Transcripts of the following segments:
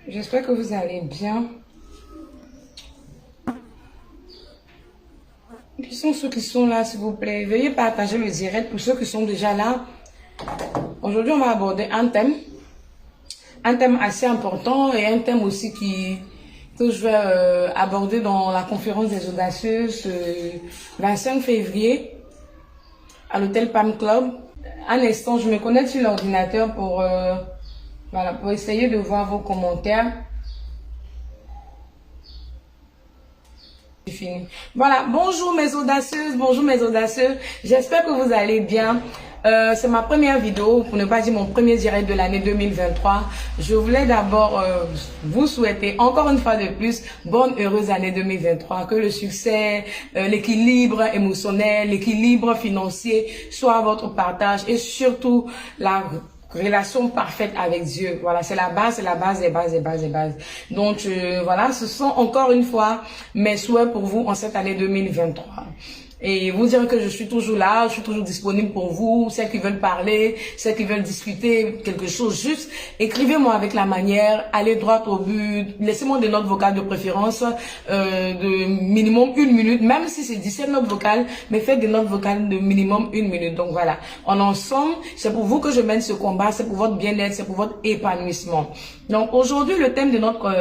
J'espère que vous allez bien. Qui sont ceux qui sont là, s'il vous plaît? Veuillez partager le direct pour ceux qui sont déjà là. Aujourd'hui, on va aborder un thème assez important et un thème aussi que je vais aborder dans la conférence des audacieuses 25 février à l'hôtel Palm Club. Un instant, je me connecte sur l'ordinateur pour essayer de voir vos commentaires. Fini. Voilà, bonjour mes audacieuses, j'espère que vous allez bien. C'est ma première vidéo, pour ne pas dire mon premier direct de l'année 2023. Je voulais d'abord vous souhaiter encore une fois de plus bonne heureuse année 2023, que le succès, l'équilibre émotionnel, l'équilibre financier soit votre partage et surtout la relation parfaite avec Dieu. Voilà, c'est la base des bases. Donc, voilà, ce sont encore une fois mes souhaits pour vous en cette année 2023. Et vous dire que je suis toujours là, je suis toujours disponible pour vous, celles qui veulent parler, celles qui veulent discuter quelque chose, juste écrivez-moi avec la manière, allez droit au but, laissez-moi des notes vocales de préférence de minimum 1 minute, même si c'est 17 notes vocales, mais faites des notes vocales de minimum 1 minute. Donc voilà, en ensemble, c'est pour vous que je mène ce combat, c'est pour votre bien-être, c'est pour votre épanouissement. Donc aujourd'hui, le thème de notre,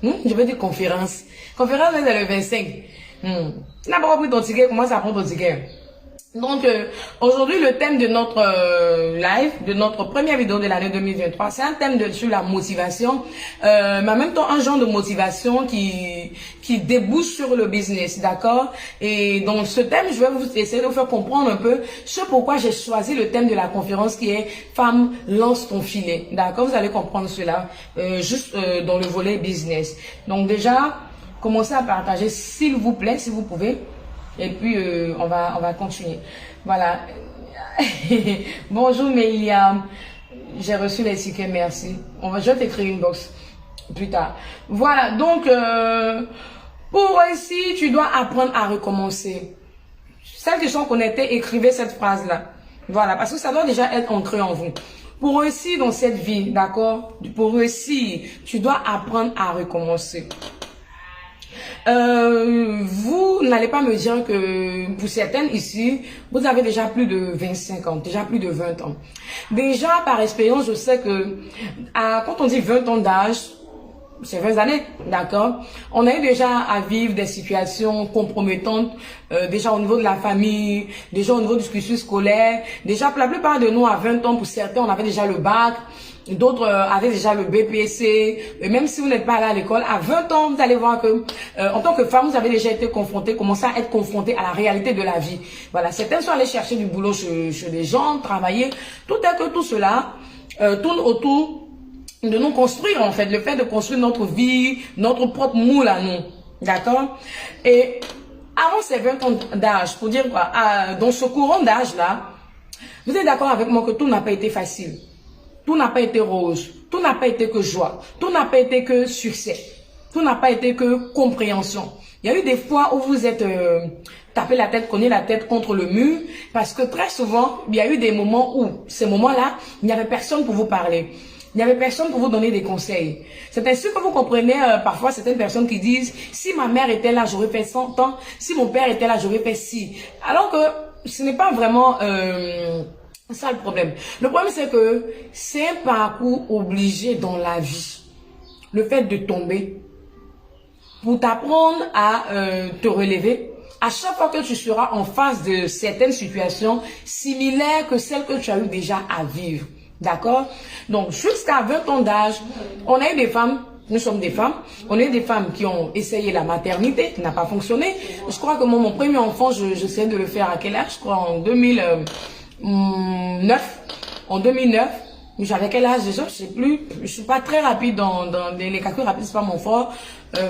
je vais dire conférence c'est le 25. Tu n'as pas compris ton ticket, comment ça prend ton ticket? Donc, aujourd'hui, le thème de notre live, de notre première vidéo de l'année 2023, c'est un thème sur la motivation, mais en même temps, un genre de motivation qui débouche sur le business, d'accord? Et dans ce thème, je vais essayer de vous faire comprendre un peu ce pourquoi j'ai choisi le thème de la conférence qui est « Femme, lance ton filet », d'accord? Vous allez comprendre cela juste dans le volet business. Donc déjà, commencez à partager s'il vous plaît, si vous pouvez. Et puis, on va continuer. Voilà. Bonjour Méliam. J'ai reçu les tickets, merci. Je vais t'écrire une box plus tard. Voilà, donc, pour réussir, tu dois apprendre à recommencer. Celles qui sont connectées, écrivez cette phrase-là. Voilà, parce que ça doit déjà être ancré en vous. Pour réussir dans cette vie, d'accord? Pour réussir, tu dois apprendre à recommencer. Vous n'allez pas me dire que pour certaines ici, vous avez déjà plus de 25 ans, déjà plus de 20 ans. Déjà, par expérience, je sais que quand on dit 20 ans d'âge, c'est 20 années, d'accord? On a eu déjà à vivre des situations compromettantes, déjà au niveau de la famille, déjà au niveau du cursus scolaire. Déjà, pour la plupart de nous, à 20 ans, pour certains, on avait déjà le bac. D'autres avaient déjà le BPC, et même si vous n'êtes pas allé à l'école, à 20 ans, vous allez voir que, en tant que femme, vous avez déjà été confrontée, commencé à être confrontée à la réalité de la vie. Voilà, certaines sont allées chercher du boulot chez des gens, travailler. Tout est que tout cela tourne autour de nous construire, en fait, le fait de construire notre vie, notre propre moule à nous. D'accord? Et avant ces 20 ans d'âge, pour dire quoi, dans ce courant d'âge-là, vous êtes d'accord avec moi que tout n'a pas été facile. Tout n'a pas été rose, tout n'a pas été que joie, tout n'a pas été que succès, tout n'a pas été que compréhension. Il y a eu des fois où vous êtes tapé la tête, cogné la tête contre le mur, parce que très souvent, il y a eu des moments où, ces moments-là, il n'y avait personne pour vous parler. Il n'y avait personne pour vous donner des conseils. C'est ainsi que vous comprenez parfois certaines personnes qui disent « Si ma mère était là, j'aurais fait 100 ans. Si mon père était là, j'aurais fait ci. » Alors que ce n'est pas vraiment... c'est ça le problème. Le problème, c'est que c'est un parcours obligé dans la vie. Le fait de tomber pour t'apprendre à te relever. À chaque fois que tu seras en face de certaines situations similaires que celles que tu as eu déjà à vivre. D'accord? Donc, jusqu'à 20 ans d'âge, on a eu des femmes, nous sommes des femmes, on a eu des femmes qui ont essayé la maternité, qui n'a pas fonctionné. Je crois que moi, mon premier enfant, j'essayais de le faire à quel âge? Je crois en 2009. En 2009, j'avais quel âge déjà? Je sais plus. Je suis pas très rapide dans les calculs rapides, c'est pas mon fort.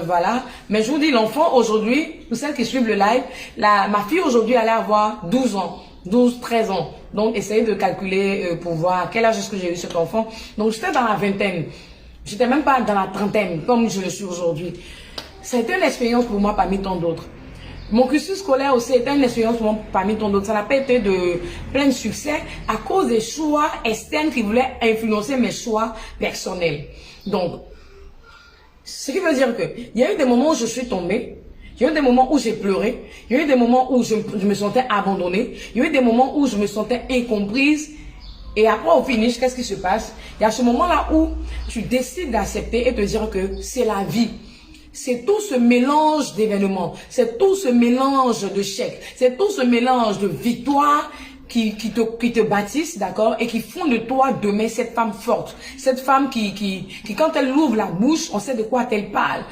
Voilà. Mais je vous dis, l'enfant aujourd'hui, pour celles qui suivent le live, ma fille aujourd'hui allait avoir 12 ans. 12, 13 ans. Donc, essayez de calculer pour voir quel âge est-ce que j'ai eu cet enfant. Donc, j'étais dans la vingtaine. J'étais même pas dans la trentaine, comme je le suis aujourd'hui. C'était une expérience pour moi parmi tant d'autres. Mon cursus scolaire aussi était une expérience parmi tant d'autres. Ça n'a pas été de plein de succès à cause des choix externes qui voulaient influencer mes choix personnels. Donc, Ce qui veut dire que il y a eu des moments où je suis tombée, il y a eu des moments où j'ai pleuré, il y a eu des moments où je me sentais abandonnée, il y a eu des moments où je me sentais incomprise. Et après, au finish, qu'est-ce qui se passe? Il y a ce moment-là où tu décides d'accepter et de dire que c'est la vie. C'est tout ce mélange d'événements, c'est tout ce mélange de chèques, c'est tout ce mélange de victoires qui te bâtissent, d'accord, et qui font de toi demain cette femme forte, cette femme qui quand elle ouvre la bouche, on sait de quoi elle parle.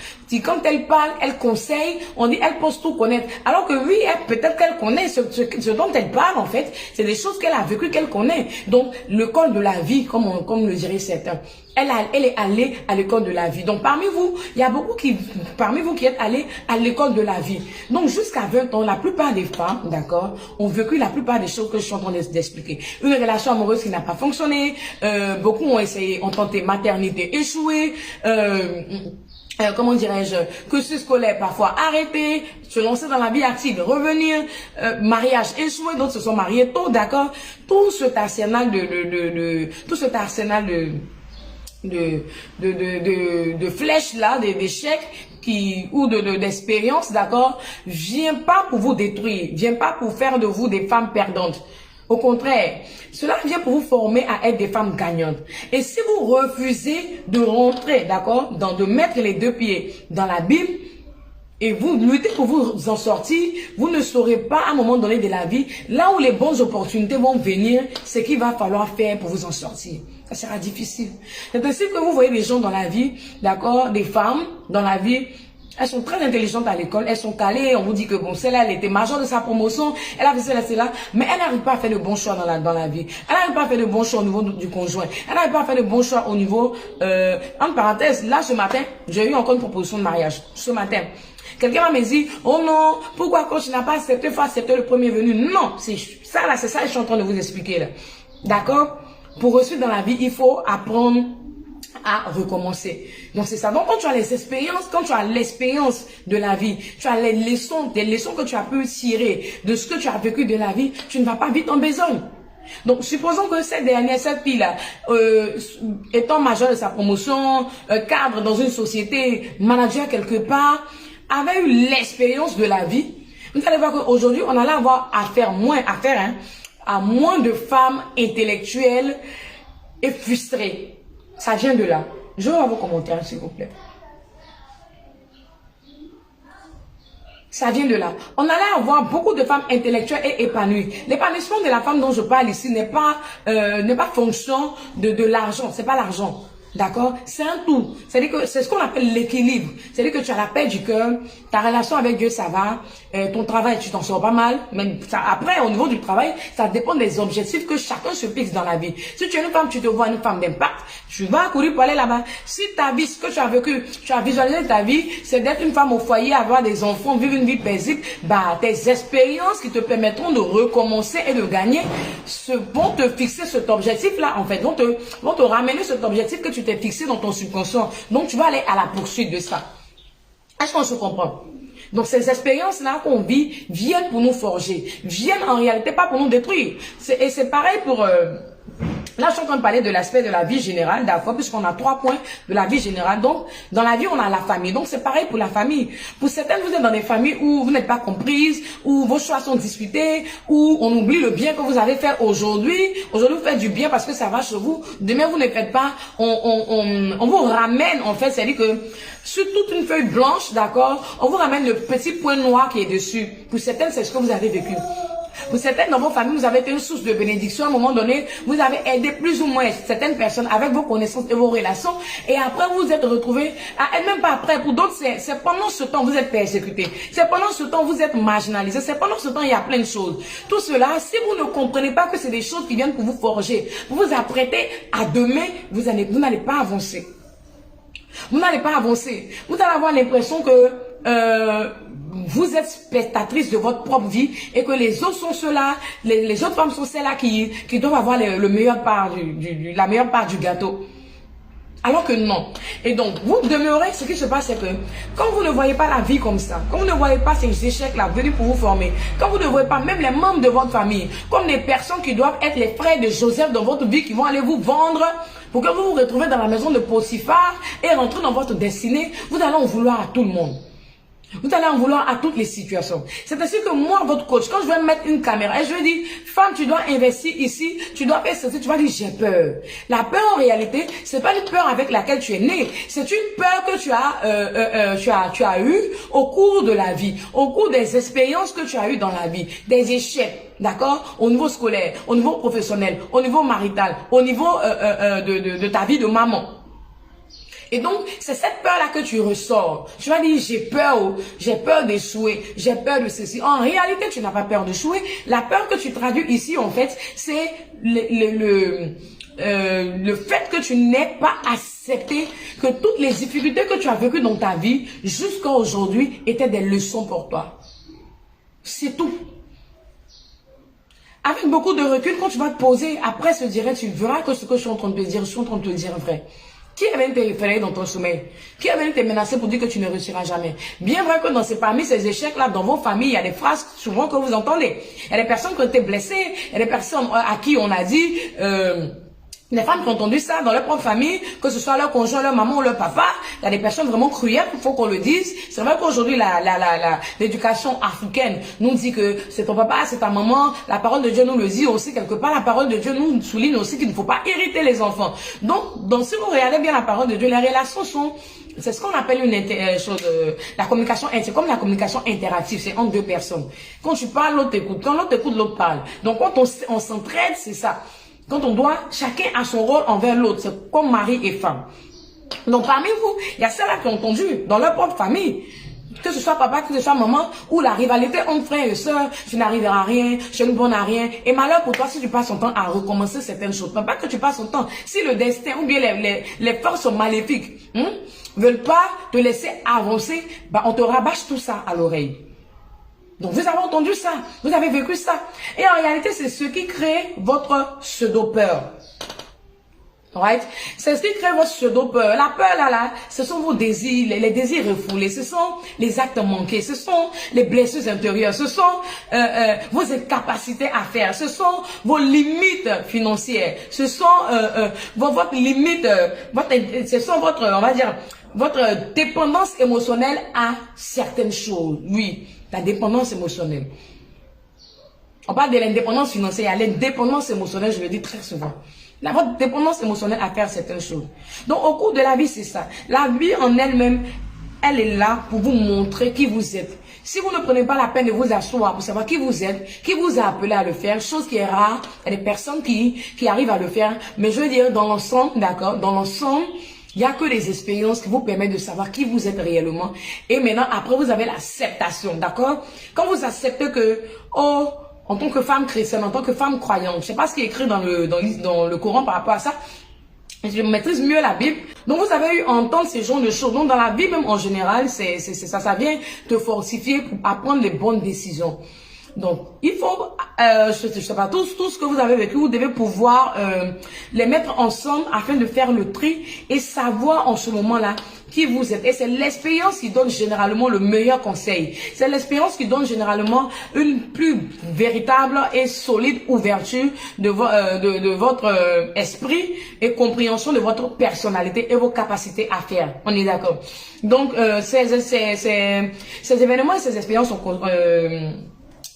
Quand elle parle, elle conseille, on dit elle pense tout connaître. Alors que oui, peut-être qu'elle connaît ce dont elle parle en fait, c'est des choses qu'elle a vécues, qu'elle connaît. Donc l'école de la vie, comme le diraient certains. Elle est allée à l'école de la vie. Donc parmi vous, il y a beaucoup parmi vous qui êtes allés à l'école de la vie. Donc jusqu'à 20 ans, la plupart des femmes, d'accord, ont vécu la plupart des choses que je suis en train d'expliquer. Une relation amoureuse qui n'a pas fonctionné, beaucoup ont tenté maternité échouée, comment dirais-je, cursus scolaire parfois arrêté, se lancer dans la vie active, revenir, mariage échoué, d'autres se sont mariés tôt, d'accord. Tout cet arsenal de flèches là, d'échecs ou d'expériences, d'accord, vient pas pour vous détruire, vient pas pour faire de vous des femmes perdantes. Au contraire, cela vient pour vous former à être des femmes gagnantes. Et si vous refusez de rentrer, d'accord, de mettre les deux pieds dans la Bible, et vous luttez pour vous en sortir, vous ne saurez pas à un moment donné de la vie, là où les bonnes opportunités vont venir, ce qu'il va falloir faire pour vous en sortir. Ça sera difficile. C'est ainsi que vous voyez des gens dans la vie, d'accord, des femmes dans la vie. Elles sont très intelligentes à l'école, elles sont calées, on vous dit que bon, celle-là, elle était majeure de sa promotion, elle a fait celle-là, mais elle n'arrive pas à faire de bons choix dans la vie. Elle n'arrive pas à faire de bons choix au niveau du conjoint. Elle n'arrive pas à faire de bons choix au niveau, entre parenthèses, là, ce matin, j'ai eu encore une proposition de mariage. Ce matin. Quelqu'un m'a dit, oh non, pourquoi quand tu n'as pas accepté, il faut accepter le premier venu. Non, c'est ça là, c'est ça que je suis en train de vous expliquer là. D'accord? Pour réussir dans la vie, il faut apprendre à recommencer. Donc c'est ça. Donc quand tu as les expériences, quand tu as l'expérience de la vie, tu as les leçons, des leçons que tu as pu tirer de ce que tu as vécu de la vie, tu ne vas pas vite en besogne. Donc supposons que cette fille-là, étant majeure de sa promotion, cadre dans une société, manager quelque part, avait eu l'expérience de la vie. Vous allez voir qu'aujourd'hui, on allait avoir à moins de femmes intellectuelles et frustrées. Ça vient de là. Je veux voir vos commentaires, s'il vous plaît. Ça vient de là. On allait avoir beaucoup de femmes intellectuelles et épanouies. L'épanouissement de la femme dont je parle ici n'est pas fonction de l'argent. C'est pas l'argent. D'accord? C'est un tout. C'est-à-dire que c'est ce qu'on appelle l'équilibre. C'est-à-dire que tu as la paix du cœur, ta relation avec Dieu, ça va, ton travail, tu t'en sors pas mal. Même ça, après, au niveau du travail, ça dépend des objectifs que chacun se fixe dans la vie. Si tu es une femme, tu te vois une femme d'impact, tu vas courir pour aller là-bas. Si ta vie, ce que tu as vécu, tu as visualisé ta vie, c'est d'être une femme au foyer, avoir des enfants, vivre une vie paisible, bah, tes expériences qui te permettront de recommencer et de gagner, vont te fixer cet objectif-là, en fait, vont te ramener cet objectif que tu t'es fixé dans ton subconscient. Donc, tu vas aller à la poursuite de ça. Est-ce qu'on se comprend? Donc, ces expériences-là qu'on vit viennent pour nous forger, viennent en réalité pas pour nous détruire. Et c'est pareil pour... Là, je suis en train de parler de l'aspect de la vie générale, d'accord, puisqu'on a 3 points de la vie générale. Donc, dans la vie, on a la famille. Donc, c'est pareil pour la famille. Pour certaines, vous êtes dans des familles où vous n'êtes pas comprises, où vos choix sont discutés, où on oublie le bien que vous avez fait aujourd'hui. Aujourd'hui, vous faites du bien parce que ça va chez vous. Demain, vous ne faites pas. On vous ramène, en fait, c'est-à-dire que sur toute une feuille blanche, d'accord, on vous ramène le petit point noir qui est dessus. Pour certaines, c'est ce que vous avez vécu. Pour certaines, dans vos familles, vous avez été une source de bénédiction. À un moment donné, vous avez aidé plus ou moins certaines personnes avec vos connaissances et vos relations. Et après, vous vous êtes retrouvés, même pas après. Pour d'autres, c'est pendant ce temps, vous êtes persécutés. C'est pendant ce temps, vous êtes marginalisés. C'est pendant ce temps, il y a plein de choses. Tout cela, si vous ne comprenez pas que c'est des choses qui viennent pour vous forger, pour vous apprêter à demain, vous n'allez pas avancer. Vous n'allez pas avancer. Vous allez avoir l'impression que vous êtes spectatrice de votre propre vie et que les autres sont ceux-là, les autres femmes sont celles-là qui doivent avoir la meilleure part du gâteau. Alors que non. Et donc, vous demeurez, ce qui se passe, c'est que quand vous ne voyez pas la vie comme ça, quand vous ne voyez pas ces échecs-là venus pour vous former, quand vous ne voyez pas même les membres de votre famille comme des personnes qui doivent être les frères de Joseph dans votre vie, qui vont aller vous vendre pour que vous vous retrouvez dans la maison de Potiphar et rentrez dans votre destinée, vous allez en vouloir à tout le monde. Vous allez en vouloir à toutes les situations. C'est ainsi que moi, votre coach, quand je vais mettre une caméra et je vais dire, femme, tu dois investir ici, tu dois faire ceci, tu vas dire, j'ai peur. La peur, en réalité, c'est pas une peur avec laquelle tu es né. C'est une peur que tu as eu au cours de la vie, au cours des expériences que tu as eues dans la vie, des échecs. D'accord? Au niveau scolaire, au niveau professionnel, au niveau marital, au niveau de ta vie de maman. Et donc, c'est cette peur-là que tu ressors. Tu vas dire, j'ai peur d'échouer, j'ai peur de ceci. En réalité, tu n'as pas peur d'échouer. La peur que tu traduis ici, en fait, c'est le fait que tu n'aies pas accepté que toutes les difficultés que tu as vécues dans ta vie jusqu'à aujourd'hui étaient des leçons pour toi. C'est tout. Avec beaucoup de recul, quand tu vas te poser, après ce direct, tu verras que ce que je suis en train de te dire, je suis en train de te dire vrai. Qui est venu te référer dans ton sommeil? Qui est venu te menacer pour dire que tu ne réussiras jamais? Bien vrai que parmi ces échecs-là, dans vos familles, il y a des phrases souvent que vous entendez. Il y a des personnes qui ont été blessées, il y a des personnes à qui on a dit... les femmes qui ont entendu ça dans leur propre famille, que ce soit leur conjoint, leur maman ou leur papa, il y a des personnes vraiment cruelles, il faut qu'on le dise. C'est vrai qu'aujourd'hui, l'éducation africaine nous dit que c'est ton papa, c'est ta maman. La parole de Dieu nous le dit aussi quelque part. La parole de Dieu nous souligne aussi qu'il ne faut pas irriter les enfants. Donc si vous regardez bien la parole de Dieu, les relations sont... C'est ce qu'on appelle la communication, c'est comme la communication interactive, c'est entre deux personnes. Quand tu parles, l'autre écoute. Quand l'autre écoute, l'autre parle. Donc quand on s'entraide, c'est ça. Quand on doit, chacun a son rôle envers l'autre. C'est comme mari et femme. Donc parmi vous, il y a ceux-là qui ont entendu dans leur propre famille. Que ce soit papa, que ce soit maman, ou la rivalité entre frères et sœurs, je n'arriverai à rien, je ne bonne à rien. Et malheur pour toi si tu passes ton temps à recommencer certaines choses. Non pas que tu passes ton temps. Si le destin ou bien les forces maléfiques veulent pas te laisser avancer, bah on te rabâche tout ça à l'oreille. Donc vous avez entendu ça, vous avez vécu ça. Et en réalité, c'est ce qui crée votre pseudo-peur. Right? C'est ce qui crée votre pseudo-peur. La peur là, ce sont vos désirs, les désirs refoulés, ce sont les actes manqués, ce sont les blessures intérieures, ce sont vos incapacités à faire, ce sont vos limites financières, ce sont votre limite, ce sont votre, on va dire, votre dépendance émotionnelle à certaines choses. Oui. La dépendance émotionnelle. On parle de l'indépendance financière, l'indépendance émotionnelle, je le dis très souvent. Votre dépendance émotionnelle à faire certaines choses. Donc, au cours de la vie, c'est ça. La vie en elle-même, elle est là pour vous montrer qui vous êtes. Si vous ne prenez pas la peine de vous asseoir pour savoir qui vous êtes, qui vous a appelé à le faire, chose qui est rare, il y a des personnes qui arrivent à le faire. Mais je veux dire, dans l'ensemble, d'accord, dans l'ensemble, il n'y a que les expériences qui vous permettent de savoir qui vous êtes réellement. Et maintenant, après, vous avez l'acceptation, d'accord? Quand vous acceptez que, oh, en tant que femme chrétienne, en tant que femme croyante, je ne sais pas ce qui est écrit dans le Coran par rapport à ça, je maîtrise mieux la Bible. Donc, vous avez eu à entendre ces genres de choses. Donc, dans la vie même en général, c'est ça vient te fortifier pour apprendre les bonnes décisions. Donc, il faut, je sais pas, tout ce que vous avez vécu, vous devez pouvoir les mettre ensemble afin de faire le tri et savoir en ce moment-là qui vous êtes. Et c'est l'expérience qui donne généralement le meilleur conseil. C'est l'expérience qui donne généralement une plus véritable et solide ouverture de votre esprit et compréhension de votre personnalité et vos capacités à faire. On est d'accord. Donc, ces événements et ces expériences sont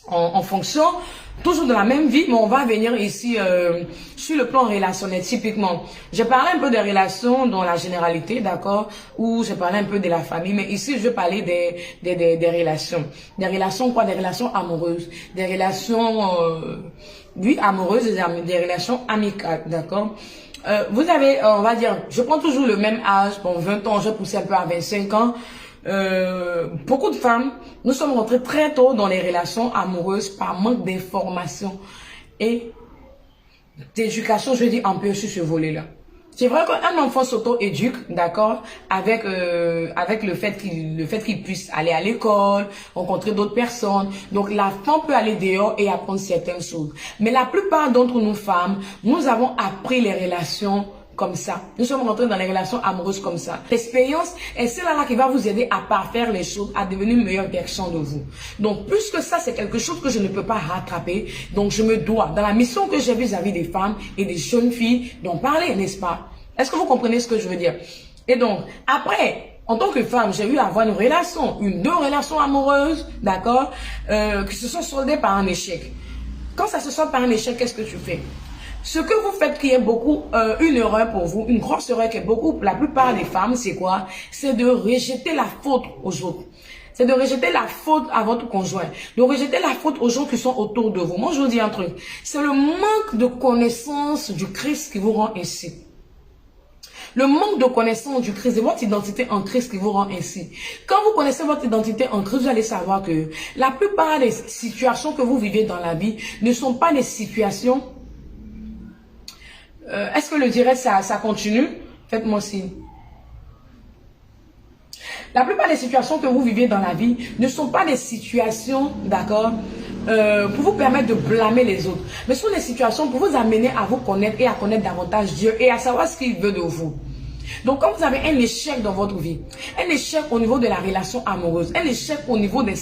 en fonction toujours de la même vie, mais on va venir ici sur le plan relationnel. Typiquement, j'ai parlé un peu des relations dans la généralité, d'accord, ou j'ai parlé un peu de la famille, mais ici je vais parler des relations. Des relations quoi? Des relations amoureuses, des relations oui, amoureuses, des relations amicales, d'accord. Vous avez, on va dire, je prends toujours le même âge, bon 20 ans, je pousse un peu à 25 ans. Beaucoup de femmes, nous sommes rentrées très tôt dans les relations amoureuses par manque d'information et d'éducation, je dis un peu sur ce volet-là. C'est vrai qu'un enfant s'auto-éduque, d'accord, avec le fait qu'il puisse aller à l'école, rencontrer d'autres personnes. Donc l'enfant peut aller dehors et apprendre certaines choses. Mais la plupart d'entre nous femmes, nous avons appris les relations comme ça. Nous sommes rentrés dans les relations amoureuses comme ça. L'expérience est celle-là qui va vous aider à parfaire les choses, à devenir une meilleure version de vous. Donc, plus que ça, c'est quelque chose que je ne peux pas rattraper. Donc, je me dois, dans la mission que j'ai vis-à-vis des femmes et des jeunes filles, d'en parler, n'est-ce pas? Est-ce que vous comprenez ce que je veux dire? Et donc, après, en tant que femme, j'ai eu à avoir une relation, deux relations amoureuses, d'accord, qui se sont soldées par un échec. Quand ça se solde par un échec, qu'est-ce que tu fais? Ce que vous faites qui est beaucoup une erreur pour vous, une grosse erreur qui est beaucoup pour la plupart des femmes, c'est quoi? C'est de rejeter la faute aux autres. C'est de rejeter la faute à votre conjoint, de rejeter la faute aux gens qui sont autour de vous. Moi, je vous dis un truc, c'est le manque de connaissance du Christ qui vous rend ainsi. Le manque de connaissance du Christ, de votre identité en Christ qui vous rend ainsi. Quand vous connaissez votre identité en Christ, vous allez savoir que la plupart des situations que vous vivez dans la vie ne sont pas des situations... Est-ce que le direct, ça continue? Faites-moi signe. La plupart des situations que vous vivez dans la vie ne sont pas des situations, d'accord, pour vous permettre de blâmer les autres. Mais ce sont des situations pour vous amener à vous connaître et à connaître davantage Dieu et à savoir ce qu'il veut de vous. Donc, quand vous avez un échec dans votre vie, un échec au niveau de la relation amoureuse, un échec au niveau des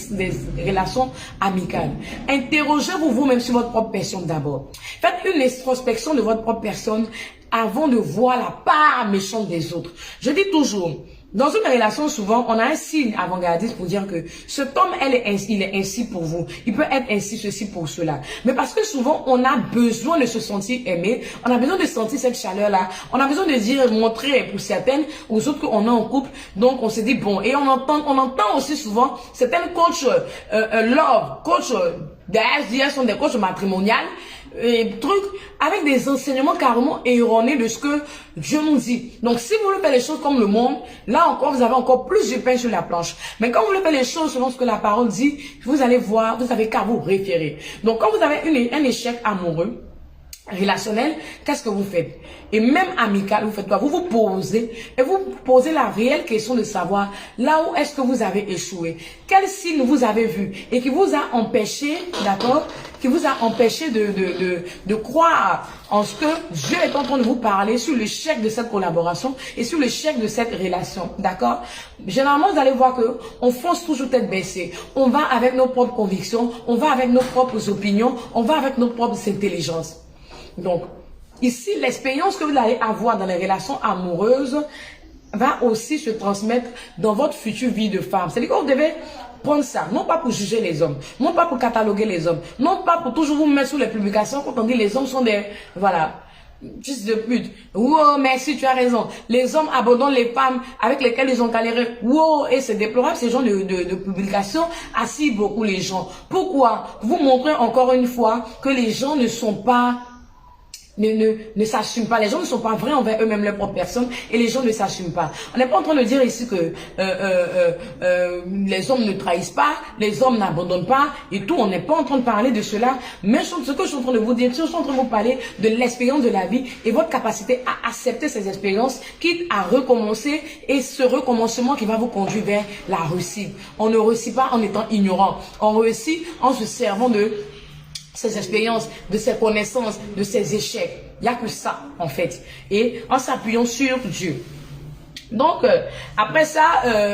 relations amicales, interrogez-vous vous-même sur votre propre personne d'abord. Faites une introspection de votre propre personne avant de voir la part méchante des autres. Je dis toujours, dans une relation, souvent, on a un signe avant-gardiste pour dire que cet homme, il est ainsi pour vous. Il peut être ainsi, ceci pour cela. Mais parce que souvent, on a besoin de se sentir aimé. On a besoin de sentir cette chaleur-là. On a besoin de dire, montrer pour certaines, aux autres qu'on est en couple. Donc, on se dit, bon. Et on entend aussi souvent certaines coachs love, coachs d'ASDS sont des coachs matrimoniales. Et trucs avec des enseignements carrément erronés de ce que Dieu nous dit. Donc, si vous voulez faire les choses comme le monde, là encore, vous avez encore plus de pain sur la planche. Mais quand vous voulez faire les choses selon ce que la parole dit, vous allez voir, vous avez qu'à vous référer. Donc, quand vous avez un échec amoureux, relationnel, qu'est-ce que vous faites? Et même amical, vous faites quoi? Vous vous posez et vous posez la réelle question de savoir là où est-ce que vous avez échoué, quel signe vous avez vu et qui vous a empêché, d'accord, qui vous a empêché de croire en ce que Dieu est en train de vous parler sur l'échec de cette collaboration et sur l'échec de cette relation, d'accord? Généralement, vous allez voir que on fonce toujours tête baissée. On va avec nos propres convictions, on va avec nos propres opinions, on va avec nos propres intelligences. Donc, ici, l'expérience que vous allez avoir dans les relations amoureuses va aussi se transmettre dans votre future vie de femme. C'est-à-dire que vous devez prendre ça, non pas pour juger les hommes, non pas pour cataloguer les hommes, non pas pour toujours vous mettre sur les publications quand on dit les hommes sont des, voilà, fils de pute. Wow, merci, tu as raison. Les hommes abandonnent les femmes avec lesquelles ils ont galéré. Wow, et c'est déplorable, ces gens de publications assis beaucoup les gens. Pourquoi? Vous montrer encore une fois que les gens ne sont pas ne s'assument pas. Les gens ne sont pas vrais envers eux-mêmes, leur propre personne, et les gens ne s'assument pas. On n'est pas en train de dire ici que les hommes ne trahissent pas, les hommes n'abandonnent pas, et tout. On n'est pas en train de parler de cela. Mais ce que je suis en train de vous dire, je suis en train de vous parler de l'expérience de la vie et votre capacité à accepter ces expériences, quitte à recommencer, et ce recommencement qui va vous conduire vers la réussite. On ne réussit pas en étant ignorant. On réussit en se servant de ces expériences, de ces connaissances, de ces échecs. Il n'y a que ça, en fait. Et en s'appuyant sur Dieu. Donc, après ça,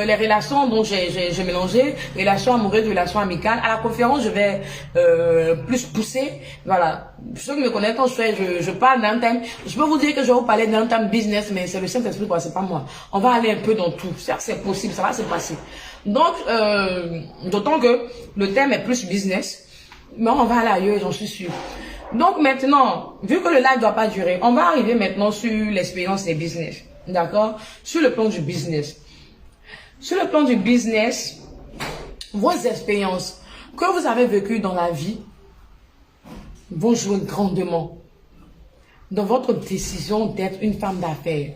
les relations dont j'ai mélangé, relations amoureuses, relations amicales. À la conférence, je vais plus pousser. Voilà. Ceux qui me connaissent, quand je parle d'un thème, je peux vous dire que je vais vous parler d'un thème business, mais c'est le Saint-Esprit, quoi, c'est pas moi. On va aller un peu dans tout. C'est possible, ça va se passer. Donc, d'autant que le thème est plus business. Mais on va aller ailleurs, j'en suis sûre. Donc maintenant, vu que le live ne doit pas durer, on va arriver maintenant sur l'expérience des business. D'accord? Sur le plan du business. Sur le plan du business, vos expériences que vous avez vécues dans la vie vont jouer grandement dans votre décision d'être une femme d'affaires,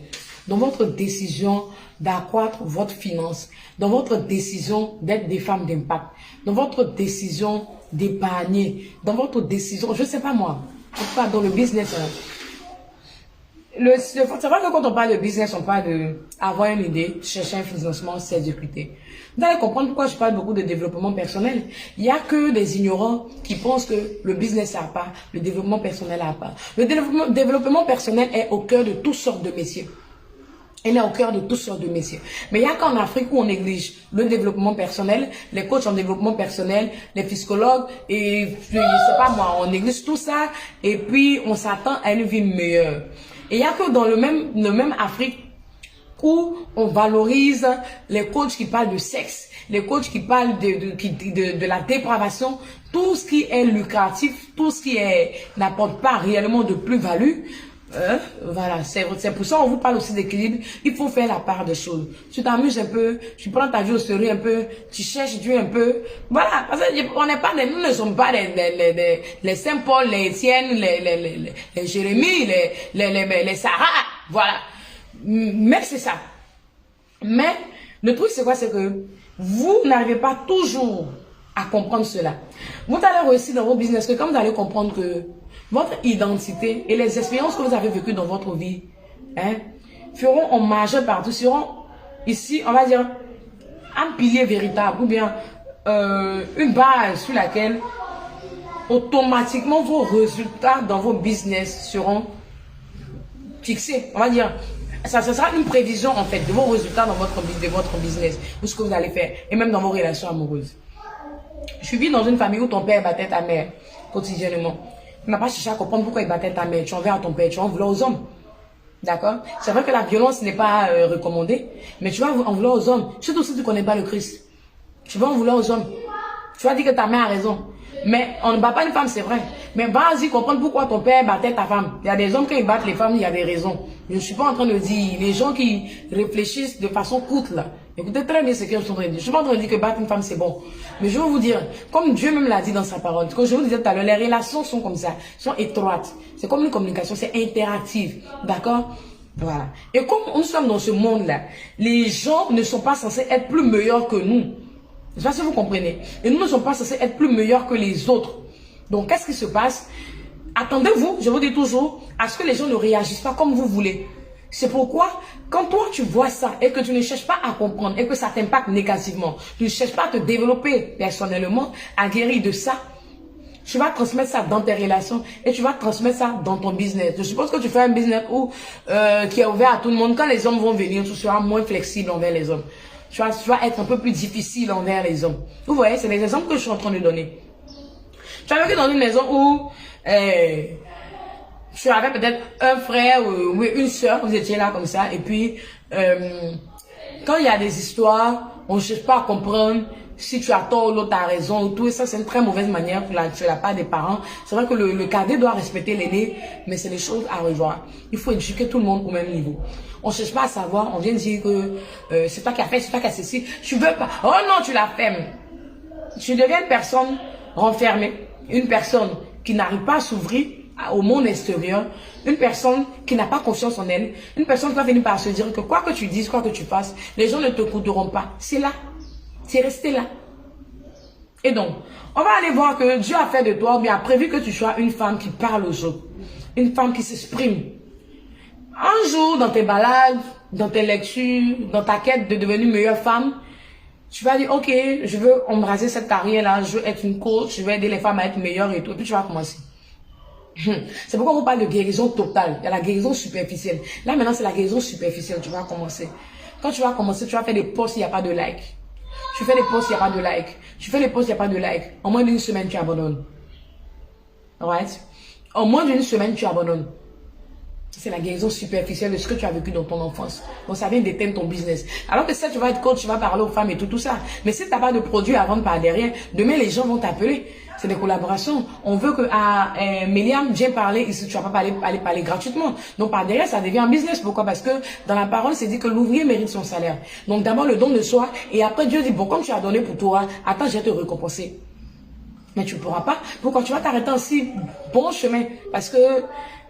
dans votre décision d'accroître votre finance, dans votre décision d'être des femmes d'impact, dans votre décision d'épargner, dans votre décision, je ne sais pas moi, pas dans le business. C'est vrai que quand on parle de business, on parle d'avoir une idée, chercher un financement, s'exécuter. Vous allez comprendre pourquoi je parle beaucoup de développement personnel. Il n'y a que des ignorants qui pensent que le business n'a pas, le développement personnel n'a pas. Le développement personnel est au cœur de toutes sortes de métiers. Elle est au cœur de toutes sortes de métiers. Mais il n'y a qu'en Afrique où on néglige le développement personnel, les coachs en développement personnel, les psychologues, et je sais pas moi, on néglige tout ça, et puis on s'attend à une vie meilleure. Et il n'y a que dans le même Afrique où on valorise les coachs qui parlent de sexe, les coachs qui parlent de la dépravation, tout ce qui est lucratif, tout ce qui n'apporte pas réellement de plus-value. Voilà, c'est pour ça qu'on vous parle aussi d'équilibre. Il faut faire la part des choses. Tu t'amuses un peu, tu prends ta vie au sérieux un peu, tu cherches Dieu un peu. Voilà, parce que on n'est pas nous ne sommes pas les Saint-Paul, les Étienne, les Jérémie, les Sarah. Voilà. Mais c'est ça. Mais le truc c'est quoi? C'est que vous n'arrivez pas toujours à comprendre cela. Vous allez réussir dans vos business que quand vous allez comprendre que votre identité et les expériences que vous avez vécues dans votre vie feront en majeure partie, seront ici, on va dire, un pilier véritable ou bien une base sur laquelle automatiquement vos résultats dans vos business seront fixés. On va dire, ça sera une prévision en fait de vos résultats dans votre business ou ce que vous allez faire et même dans vos relations amoureuses. Je vis dans une famille où ton père battait ta mère quotidiennement. Tu n'as pas cherché à comprendre pourquoi il battait ta mère. Tu en veux à ton père, tu en voulais aux hommes. D'accord? C'est vrai que la violence n'est pas recommandée, mais tu vas en vouloir aux hommes. Surtout si tu ne connais pas le Christ. Tu vas en vouloir aux hommes. Tu vas dire que ta mère a raison. Mais on ne bat pas une femme, c'est vrai. Mais vas-y comprendre pourquoi ton père battait ta femme. Il y a des hommes qui battent les femmes, il y a des raisons. Je ne suis pas en train de dire, les gens qui réfléchissent de façon courte là, écoutez très bien ce que je suis en train de dire. Je ne suis pas en train de dire que battre une femme c'est bon. Mais je veux vous dire, comme Dieu même l'a dit dans sa parole, comme je vous disais tout à l'heure, les relations sont comme ça, sont étroites. C'est comme une communication, c'est interactive. D'accord? Voilà. Et comme nous sommes dans ce monde-là, les gens ne sont pas censés être plus meilleurs que nous. Je ne sais pas si vous comprenez. Et nous ne sommes pas censés être plus meilleurs que les autres. Donc, qu'est-ce qui se passe? Attendez-vous, je vous dis toujours, à ce que les gens ne réagissent pas comme vous voulez. C'est pourquoi, quand toi tu vois ça et que tu ne cherches pas à comprendre et que ça t'impacte négativement, tu ne cherches pas à te développer personnellement, à guérir de ça, tu vas transmettre ça dans tes relations et tu vas transmettre ça dans ton business. Je suppose que tu fais un business qui est ouvert à tout le monde. Quand les hommes vont venir, tu seras moins flexible envers les hommes. Tu vas être un peu plus difficile envers les hommes. Vous voyez, c'est les exemples que je suis en train de donner. Tu as vécu dans une maison où tu avais peut-être un frère ou une soeur, vous étiez là comme ça, et puis quand il y a des histoires, on ne cherche pas à comprendre si tu as tort ou l'autre a raison ou tout, et ça c'est une très mauvaise manière pour la part des parents. C'est vrai que le cadet doit respecter l'aîné, mais c'est des choses à revoir. Il faut éduquer tout le monde au même niveau. On ne cherche pas à savoir, on vient dire que c'est toi qui as fait, c'est toi qui as ceci, tu veux pas, oh non tu l'as fait. Tu deviens une personne renfermée, une personne qui n'arrive pas à s'ouvrir au monde extérieur, une personne qui n'a pas confiance en elle, une personne qui va venir par se dire que quoi que tu dises, quoi que tu fasses, les gens ne te écouteront pas. C'est là, c'est resté là. Et donc, on va aller voir que Dieu a fait de toi, ou bien a prévu que tu sois une femme qui parle aux autres, une femme qui s'exprime. Un jour, dans tes balades, dans tes lectures, dans ta quête de devenir une meilleure femme, tu vas dire, ok, je veux embraser cette carrière-là, je veux être une coach, je veux aider les femmes à être meilleures et tout, et puis tu vas commencer. C'est pourquoi on parle de guérison totale. Il y a la guérison superficielle. Là, maintenant, c'est la guérison superficielle. Tu vas commencer. Quand tu vas commencer, tu vas faire des posts, il n'y a pas de like. Tu fais des posts, il n'y a pas de like. Tu fais des posts, il n'y a pas de like. En moins d'une semaine, tu abandonnes. Alright? En moins d'une semaine, tu abandonnes. C'est la guérison superficielle de ce que tu as vécu dans ton enfance. Donc, ça vient d'éteindre ton business. Alors que ça, tu vas être coach, tu vas parler aux femmes et tout ça. Mais si tu n'as pas de produit à vendre par derrière, demain, les gens vont t'appeler. C'est des collaborations. On veut que Méliam vienne parler ici, tu vas pas aller parler gratuitement. Donc, par derrière, ça devient un business. Pourquoi? Parce que dans la parole, c'est dit que l'ouvrier mérite son salaire. Donc, d'abord, le don de soi. Et après, Dieu dit, bon, comme tu as donné pour toi, attends, je vais te récompenser. Mais tu ne pourras pas. Pourquoi? Tu vas t'arrêter ainsi bon chemin. Parce que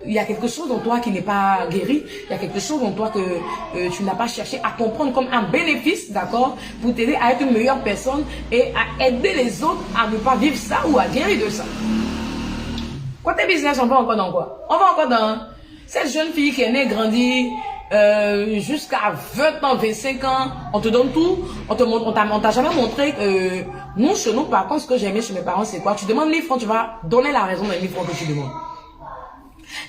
il y a quelque chose en toi qui n'est pas guéri. Il y a quelque chose en toi que tu n'as pas cherché à comprendre comme un bénéfice, d'accord, pour t'aider à être une meilleure personne et à aider les autres à ne pas vivre ça ou à guérir de ça. Côté business, on va encore dans quoi? On va encore dans cette jeune fille qui est née, grandie, jusqu'à 20 ans, 25 ans, on te donne tout, on t'a jamais montré que nous, chez nous, par contre, ce que j'ai aimé chez mes parents, c'est quoi? Tu demandes 1000 francs, tu vas donner la raison des 1000 francs que tu demandes.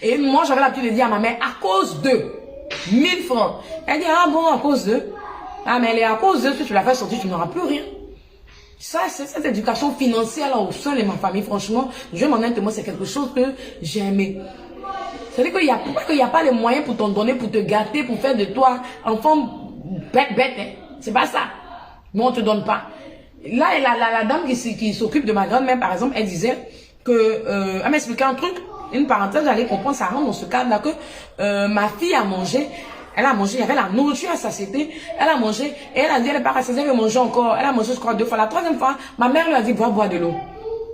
Et moi, j'avais l'habitude de dire à ma mère, à cause de 1000 francs. Elle dit, ah bon, à cause de. Ah, mais elle est à cause de, si tu la fais sortir, tu n'auras plus rien. Ça, c'est cette éducation financière là au sein de ma famille, franchement, je m'en aime, moi, c'est quelque chose que j'ai aimé. C'est-à-dire qu'il n'y a pas les moyens pour t'en donner, pour te gâter, pour faire de toi enfant bête, hein. C'est pas ça. Mais on ne te donne pas. Là, la dame qui s'occupe de ma grand-mère, par exemple, elle disait que, elle m'expliquait un truc, une parenthèse, j'allais comprendre, ça rentre dans ce cadre-là, que ma fille a mangé, elle a mangé, il y avait la nourriture à satiété, elle a mangé, et elle a dit, elle n'est pas rassasiée, elle veut manger encore, elle a mangé, je crois, 2 fois. La 3e fois, ma mère lui a dit, boire de l'eau.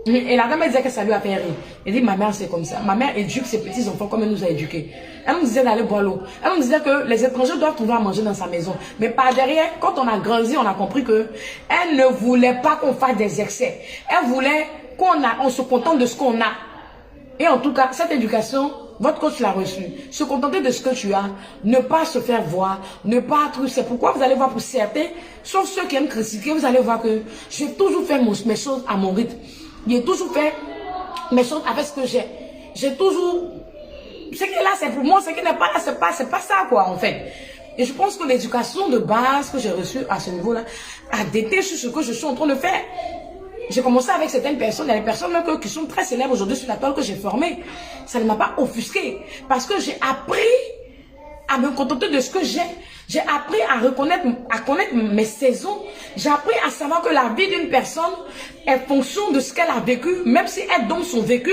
Et la dame, elle disait que ça lui a fait rire. Elle dit, ma mère, c'est comme ça. Ma mère éduque ses petits-enfants comme elle nous a éduqués. Elle nous disait d'aller boire l'eau. Elle nous disait que les étrangers doivent pouvoir manger dans sa maison. Mais par derrière, quand on a grandi, on a compris que elle ne voulait pas qu'on fasse des excès. Elle voulait on se contente de ce qu'on a. Et en tout cas, cette éducation, votre coach l'a reçue. Se contenter de ce que tu as, ne pas se faire voir, ne pas truc. C'est pourquoi vous allez voir pour certains, sauf ceux qui aiment critiquer, vous allez voir que j'ai toujours fait mes choses à mon rythme. J'ai toujours fait mes choses avec ce que j'ai. J'ai toujours... Ce qui est là, c'est pour moi. Ce qui n'est pas là, c'est pas ça, quoi, en fait. Et je pense que l'éducation de base que j'ai reçue à ce niveau-là a déteint sur ce que je suis en train de faire. J'ai commencé avec certaines personnes, il y a des personnes même qui sont très célèbres aujourd'hui sur la toile que j'ai formée. Ça ne m'a pas offusqué. Parce que j'ai appris à me contenter de ce que j'ai. J'ai appris à connaître mes saisons. J'ai appris à savoir que la vie d'une personne est fonction de ce qu'elle a vécu. Même si elle donne son vécu,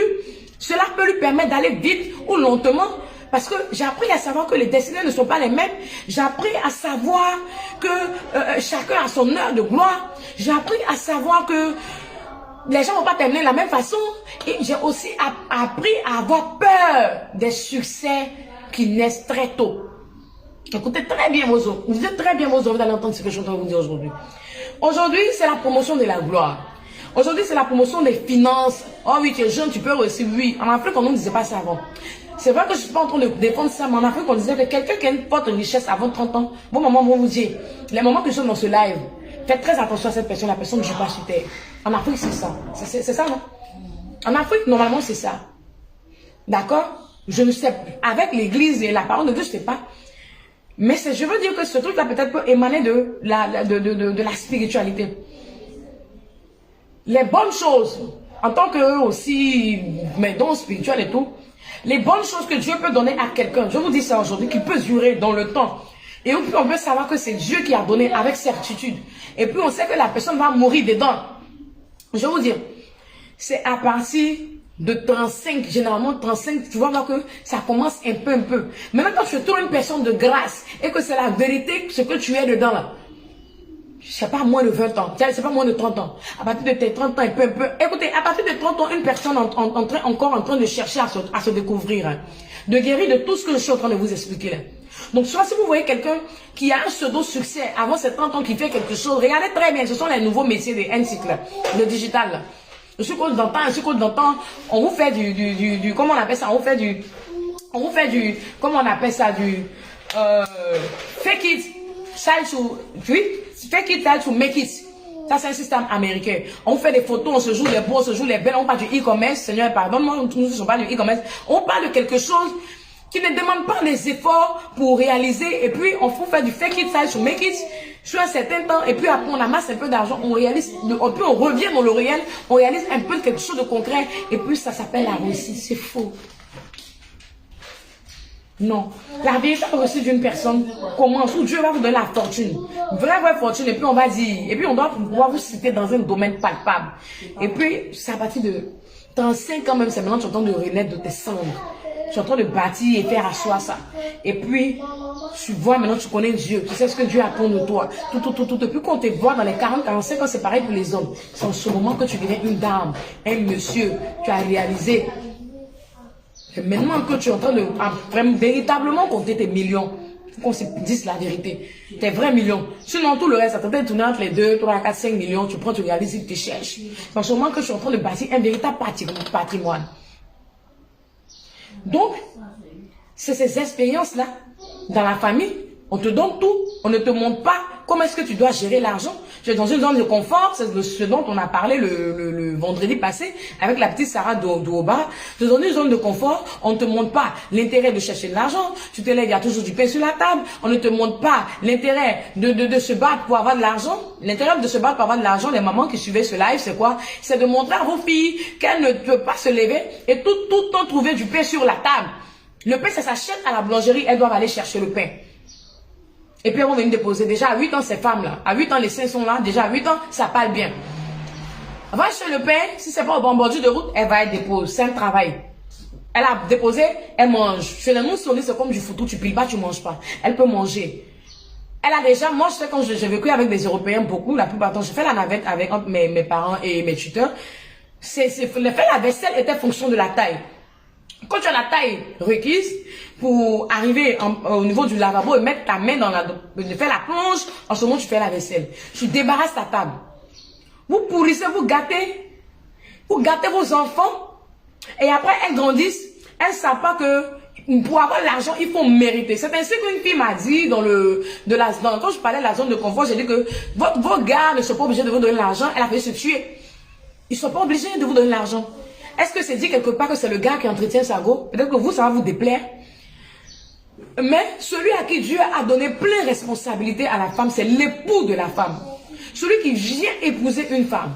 cela peut lui permettre d'aller vite ou lentement. Parce que j'ai appris à savoir que les destinées ne sont pas les mêmes. J'ai appris à savoir que chacun a son heure de gloire. J'ai appris à savoir que les gens ne vont pas terminer de la même façon. Et j'ai aussi appris à avoir peur des succès qui naissent très tôt. Écoutez très bien vos os. Vous dites très bien vos os, vous allez entendre ce que je suis en train de vous dire aujourd'hui. Aujourd'hui, c'est la promotion de la gloire. Aujourd'hui, c'est la promotion des finances. Oh oui, tu es jeune, tu peux aussi. Oui, en Afrique, on ne disait pas ça avant. C'est vrai que je ne suis pas en train de défendre ça, mais en Afrique, on disait que quelqu'un qui a une forte richesse avant 30 ans, vos mamans vont vous dire, les moments que je suis dans ce live, faites très attention à cette personne, la personne ne joue pas sur terre. En Afrique, c'est ça. C'est ça, non? En Afrique, normalement, c'est ça. D'accord? Je ne sais, avec l'église et la parole de Dieu, je ne sais pas. Mais je veux dire que ce truc-là peut-être peut émaner de la spiritualité. Les bonnes choses, en tant que aussi, mes dons spirituels et tout, les bonnes choses que Dieu peut donner à quelqu'un, je vous dis ça aujourd'hui, qui peut durer dans le temps. Et puis on peut savoir que c'est Dieu qui a donné avec certitude. Et puis on sait que la personne va mourir dedans. Je vais vous dire, c'est à partir de 35, généralement 35, tu vois voir que ça commence un peu. Maintenant quand tu trouves une personne de grâce et que c'est la vérité, ce que tu es dedans là, c'est pas moins de 20 ans, c'est pas moins de 30 ans. À partir de tes 30 ans, un peu. Écoutez, à partir de 30 ans, une personne encore en train de chercher à se découvrir, hein, de guérir de tout ce que je suis en train de vous expliquer là. Donc, soit si vous voyez quelqu'un qui a un pseudo-succès avant ses 30 ans, qui fait quelque chose, regardez très bien, ce sont les nouveaux métiers de NCIC là, le digital là. Je suis coach d'antan, on vous fait comment on appelle ça, comment on appelle ça, fake it, fake it, try to make it. Ça, c'est un système américain. On fait des photos, on se joue les beaux, on se joue les belles, on parle du e-commerce. Seigneur, pardonne-moi, nous ne sommes pas du e-commerce. On parle de quelque chose qui ne demande pas des efforts pour réaliser. Et puis, on fait du fake it, try to make it sur un certain temps. Et puis, après, on amasse un peu d'argent, on réalise, puis on revient dans le réel, on réalise un peu de quelque chose de concret. Et puis, ça s'appelle la réussite. C'est faux. Non. La véritable réussite d'une personne commence où Dieu va vous donner la fortune. Vraie fortune. Et puis on va dire, et puis on doit pouvoir vous citer dans un domaine palpable. Et puis, c'est à partir de 35 ans même, c'est maintenant que tu es en train de renaître de tes cendres. Tu es en train de bâtir et faire asseoir ça. Et puis, tu vois maintenant, tu connais Dieu. Tu sais ce que Dieu attend de toi. Tout. Et puis quand on te voit dans les 40-45 ans, c'est pareil pour les hommes. C'est en ce moment que tu deviens une dame, un monsieur. Tu as réalisé. C'est maintenant que tu es en train de véritablement compter tes millions. Qu'on se dise la vérité. Tes vrais millions. Sinon, tout le reste, ça t'entend tourner entre les 2, 3, 4, 5 millions. Tu prends, tu réalises et tu cherches. C'est en ce moment que je suis en train de bâtir un véritable patrimoine. Donc, c'est ces expériences-là. Dans la famille, on te donne tout. On ne te montre pas comment est-ce que tu dois gérer l'argent. Tu es dans une zone de confort, c'est ce dont on a parlé le vendredi passé avec la petite Sarah Douoba. Tu es dans une zone de confort, on ne te montre pas l'intérêt de chercher de l'argent. Tu te lèves, il y a toujours du pain sur la table. On ne te montre pas l'intérêt de se battre pour avoir de l'argent. L'intérêt de se battre pour avoir de l'argent, les mamans qui suivaient ce live, c'est quoi? C'est de montrer à vos filles qu'elles ne peuvent pas se lever et tout le temps trouver du pain sur la table. Le pain, ça s'achète à la boulangerie, elles doivent aller chercher le pain. Et puis elles vont venir déposer. Déjà à 8 ans, ces femmes-là, à 8 ans, les seins sont là, déjà à 8 ans, ça parle bien. Elle va acheter le pain, si c'est pas au bon bordure de route, elle va être déposée. C'est un travail. Elle a déposé, elle mange. Chez les moussonniers, c'est comme du foutu, tu piles pas, tu manges pas. Elle peut manger. Elle a déjà, moi je sais quand j'ai vécu avec des Européens beaucoup, la plupart du temps, j'ai fait la navette avec entre mes parents et mes tuteurs. Le faire la vaisselle était fonction de la taille. Quand tu as la taille requise pour arriver au niveau du lavabo et mettre ta main dans faire la plonge, en ce moment tu fais la vaisselle. Tu débarrasses ta table. Vous pourrissez, vous gâtez vos enfants et après elles grandissent, elles ne savent pas que pour avoir l'argent, il faut mériter. C'est ainsi qu'une fille m'a dit quand je parlais de la zone de confort, j'ai dit que vos gars ne sont pas obligés de vous donner l'argent, elle a fait se tuer. Ils ne sont pas obligés de vous donner l'argent. Est-ce que c'est dit quelque part que c'est le gars qui entretient sa go? Peut-être que vous, ça va vous déplaire. Mais celui à qui Dieu a donné plein responsabilité à la femme, c'est l'époux de la femme. Celui qui vient épouser une femme.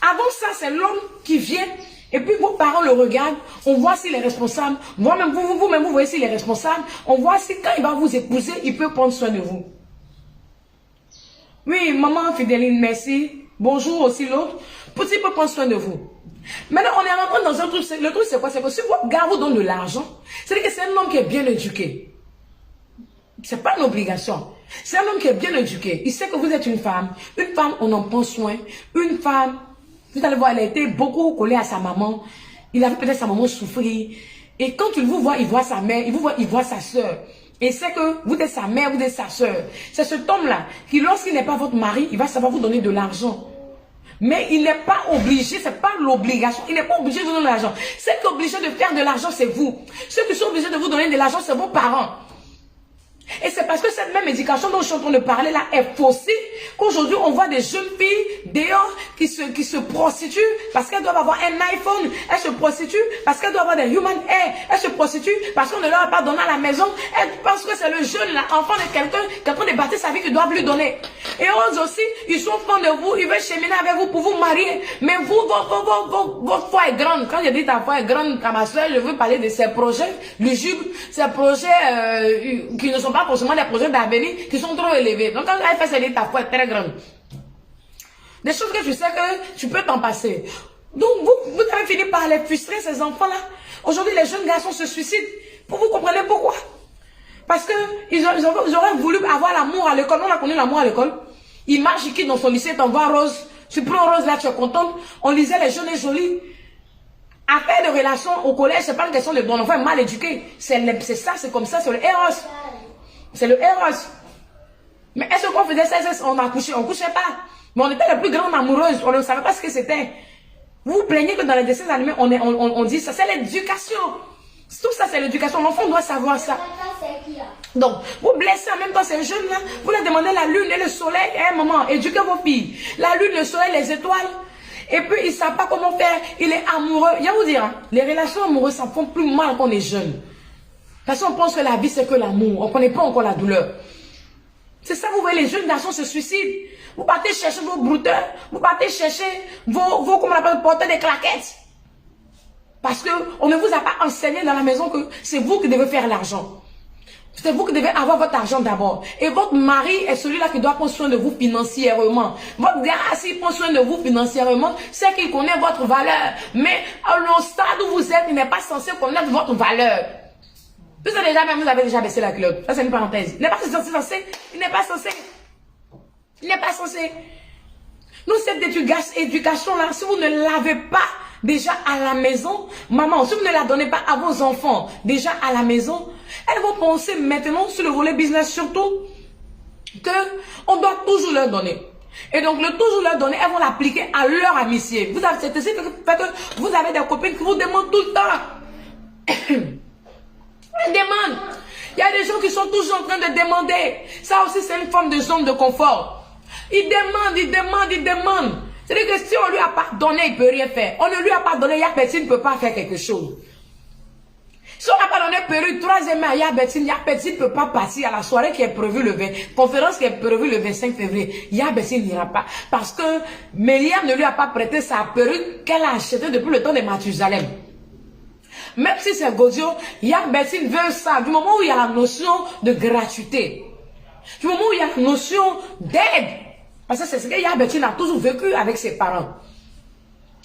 Avant ça, c'est l'homme qui vient et puis vos parents le regardent. On voit s'il est responsable. Vous-même, vous voyez s'il est responsable. On voit si quand il va vous épouser, il peut prendre soin de vous. Oui, maman Fidéline, merci. Bonjour aussi l'autre. Petit peut prendre soin de vous. Maintenant, on est rentré dans un truc. Le truc, c'est quoi? C'est que si votre gars vous donne de l'argent, c'est que c'est un homme qui est bien éduqué. C'est pas une obligation. C'est un homme qui est bien éduqué. Il sait que vous êtes une femme. Une femme, on en prend soin. Une femme, vous allez voir, elle a été beaucoup collée à sa maman. Il a vu peut-être sa maman souffrir. Et quand il vous voit, il voit sa mère, il voit sa soeur. Et c'est que vous êtes sa mère, vous êtes sa soeur. C'est cet homme-là qui, lorsqu'il n'est pas votre mari, il va savoir vous donner de l'argent. Mais il n'est pas obligé, c'est pas l'obligation, il n'est pas obligé de vous donner de l'argent. Ceux qui sont obligés de faire de l'argent, c'est vous. Ceux qui sont obligés de vous donner de l'argent, c'est vos parents. Et c'est parce que cette même éducation dont je suis en train de parler là est faussée qu'aujourd'hui on voit des jeunes filles dehors qui se prostituent parce qu'elles doivent avoir un iPhone, elles se prostituent parce qu'elles doivent avoir des human hair, elles se prostituent parce qu'on ne leur a pas donné à la maison, elles pensent que c'est le jeune là, enfant de quelqu'un qui est en train de bâtir sa vie qu'ils doivent lui donner. Et eux aussi, ils sont fans de vous, ils veulent cheminer avec vous pour vous marier, mais vous, votre foi est grande. Quand je dis ta foi est grande, à ma soeur, je veux parler de ces projets lugubres, ces projets qui ne sont pas forcément des projets d'avenir qui sont trop élevés. Donc quand elle fait ça, ta foi est très grande. Des choses que tu sais que tu peux t'en passer. Donc vous avez fini par les frustrer, ces enfants-là. Aujourd'hui, les jeunes garçons se suicident. Vous comprenez pourquoi? Parce que ils auraient voulu avoir l'amour à l'école. On a connu l'amour à l'école. Il marche, il quitte dans son lycée, t'envoies Rose. Tu prends Rose là, tu es contente. On lisait Les Jeunes et Jolis. Affaire de relation au collège, c'est pas une question de bon enfant mal éduqué. C'est ça, c'est comme ça, c'est le Eros. C'est le Eros. Mais est-ce qu'on faisait ça, on a couché? On couchait pas. Mais on était les plus grandes amoureuses. On ne savait pas ce que c'était. Vous vous plaignez que dans les dessins animés, on dit ça. C'est l'éducation. Tout ça, c'est l'éducation. L'enfant doit savoir ça. Donc, vous blessez en même temps ces jeunes là. Vous leur demandez la lune et le soleil. Eh maman, éduquez vos filles. La lune, le soleil, les étoiles. Et puis, ils ne savent pas comment faire. Il est amoureux. Il y a vous dire, hein, les relations amoureuses, ça font plus mal quand on est jeune. Parce qu'on pense que la vie, c'est que l'amour. On ne connaît pas encore la douleur. C'est ça, vous voyez, les jeunes garçons se suicident. Vous partez chercher vos brouteurs. Vous partez chercher comment on appelle, porter des claquettes. Parce qu'on ne vous a pas enseigné dans la maison que c'est vous qui devez faire l'argent. C'est vous qui devez avoir votre argent d'abord. Et votre mari est celui-là qui doit prendre soin de vous financièrement. Votre gars, s'il prend soin de vous financièrement, c'est qu'il connaît votre valeur. Mais au stade où vous êtes, il n'est pas censé connaître votre valeur. Vous avez déjà baissé la culotte. Ça, c'est une parenthèse. Il n'est pas censé. Il n'est pas censé. Il n'est pas censé. Nous, cette éducation-là, si vous ne l'avez pas déjà à la maison, maman, si vous ne la donnez pas à vos enfants déjà à la maison, elles vont penser maintenant sur le volet business surtout qu'on doit toujours leur donner. Et donc, le toujours leur donner, elles vont l'appliquer à leur amitié. Vous avez cette fait que vous avez des copines qui vous demandent tout le temps. Elles demandent. Il y a des gens qui sont toujours en train de demander. Ça aussi, c'est une forme de zone de confort. Ils demandent. C'est-à-dire que si on lui a pas donné, il ne peut rien faire. On ne lui a pas donné, Yapetine ne peut pas faire quelque chose. Si on n'a pas donné perruque, troisièmement, Yapetine ne peut pas passer à la soirée qui est prévue le 20, conférence qui est prévue le 25 février. Yapetine n'ira pas. Parce que Mélia ne lui a pas prêté sa perruque qu'elle a achetée depuis le temps de Mathusalem. Même si c'est Godio, Yann Bertine veut ça. Du moment où il y a la notion de gratuité. Du moment où il y a la notion d'aide. Parce que c'est ce que Yann Bertine a toujours vécu avec ses parents.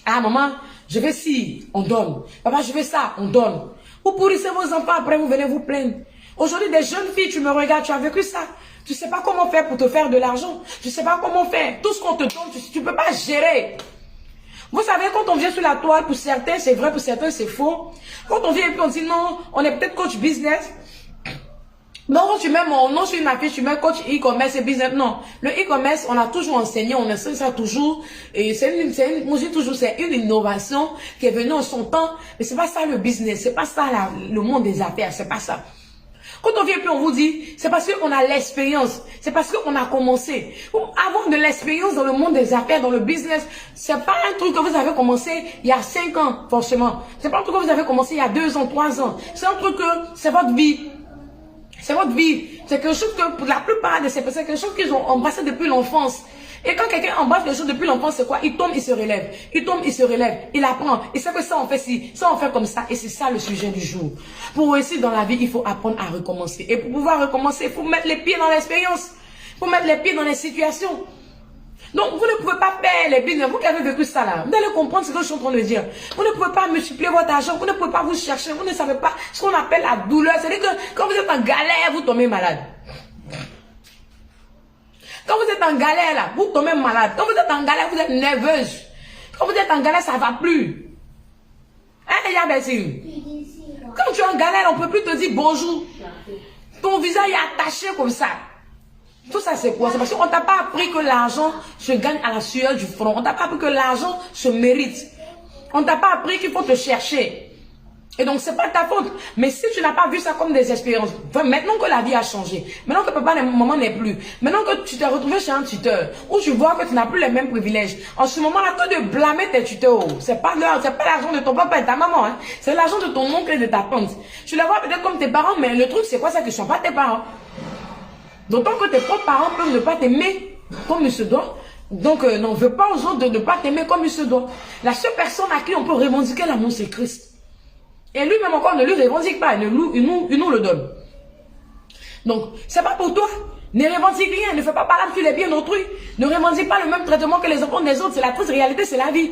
Ah, maman, je vais ci, on donne. Papa, je vais ça, on donne. Vous pourrissez vos enfants, après vous venez vous plaindre. Aujourd'hui, des jeunes filles, tu me regardes, tu as vécu ça. Tu ne sais pas comment faire pour te faire de l'argent. Tu ne sais pas comment faire. Tout ce qu'on te donne, tu ne peux pas gérer. Vous savez, quand on vient sur la toile, pour certains, c'est vrai, pour certains, c'est faux. Quand on vient et puis on dit non, on est peut-être coach business. Non, quand tu mets mon nom sur une affiche, tu mets coach e-commerce et business. Non, le e-commerce, on a toujours enseigné, on enseigne ça toujours. Et moi je dis toujours, c'est une innovation qui est venue en son temps. Mais c'est pas ça le business, c'est pas ça le monde des affaires, c'est pas ça. Quand on vient et puis on vous dit, c'est parce qu'on a l'expérience, c'est parce qu'on a commencé. Avoir de l'expérience dans le monde des affaires, dans le business, c'est pas un truc que vous avez commencé il y a 5 ans, forcément. C'est pas un truc que vous avez commencé il y a 2 ans, 3 ans. C'est un truc que c'est votre vie. C'est votre vie. C'est quelque chose que pour la plupart de ces personnes, c'est quelque chose qu'ils ont embrassé depuis l'enfance. Et quand quelqu'un embrasse quelque chose depuis l'enfance, c'est quoi? Il tombe, il se relève. Il tombe, il se relève. Il apprend. Il sait que ça, on fait ci. Ça, on fait comme ça. Et c'est ça le sujet du jour. Pour réussir dans la vie, il faut apprendre à recommencer. Et pour pouvoir recommencer, il faut mettre les pieds dans l'expérience. Il faut mettre les pieds dans les situations. Donc, vous ne pouvez pas faire les business. Vous qui avez vécu ça là, vous allez comprendre ce que je suis en train de dire. Vous ne pouvez pas multiplier votre argent. Vous ne pouvez pas vous chercher. Vous ne savez pas ce qu'on appelle la douleur. C'est-à-dire que quand vous êtes en galère, vous tombez malade. Quand vous êtes en galère là, vous tombez malade. Quand vous êtes en galère, vous êtes nerveuse. Quand vous êtes en galère, ça ne va plus. Hein, Yabessine? Quand tu es en galère, on ne peut plus te dire bonjour. Ton visage est attaché comme ça. Tout ça, c'est quoi? C'est parce qu'on ne t'a pas appris que l'argent se gagne à la sueur du front. On ne t'a pas appris que l'argent se mérite. On ne t'a pas appris qu'il faut te chercher. Et donc, ce n'est pas ta faute. Mais si tu n'as pas vu ça comme des expériences, maintenant que la vie a changé, maintenant que papa, maman n'est plus, maintenant que tu t'es retrouvé chez un tuteur, où tu vois que tu n'as plus les mêmes privilèges, en ce moment-là, que de blâmer tes tuteurs, c'est pas l'argent de ton papa et ta maman, hein. C'est l'argent de ton oncle et de ta tante. Tu les vois peut-être comme tes parents, mais le truc, c'est quoi? C'est qu'ils ne sont pas tes parents. D'autant que tes propres parents peuvent ne pas t'aimer comme il se doit. Donc, n'en veux pas aux autres de ne pas t'aimer comme il se doit. La seule personne à qui on peut revendiquer l'amour, c'est Christ. Et lui-même encore ne lui revendique pas, il nous le donne. Donc, c'est pas pour toi. Ne revendique rien, ne fais pas parler sur les biens d'autrui. Ne revendique pas le même traitement que les enfants des autres. C'est la triste réalité, c'est la vie.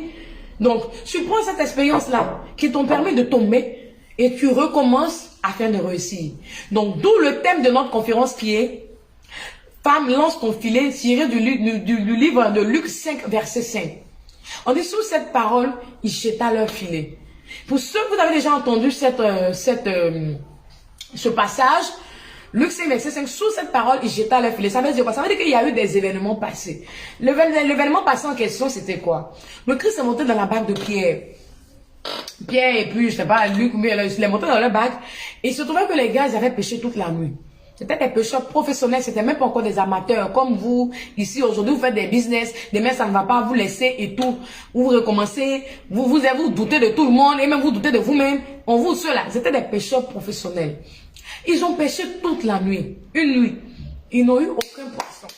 Donc, tu prends cette expérience-là qui t'ont permis de tomber et tu recommences afin de réussir. Donc, d'où le thème de notre conférence qui est Femme, lance ton filet, tiré du livre de Luc 5, verset 5. On dit sous cette parole, ils jeta leur filet. Pour ceux que vous avez déjà entendu ce passage, Luc 5, verset 5, sous cette parole, il jeta leur filet. Ça veut dire quoi? Ça veut dire qu'il y a eu des événements passés. L'événement passé en question, c'était quoi? Le Christ est monté dans la barque de Pierre. Pierre et puis, je sais pas, Luc, mais il est monté dans leur barque. Et il se trouvait que les gars, ils avaient pêché toute la nuit. C'était des pêcheurs professionnels, c'était même pas encore des amateurs comme vous. Ici, aujourd'hui, vous faites des business, demain, ça ne va pas, vous laisser et tout. Vous recommencez, vous doutez de tout le monde et même vous doutez de vous-même. On vous cela. C'était des pêcheurs professionnels. Ils ont pêché toute la nuit, une nuit. Ils n'ont eu aucun poisson.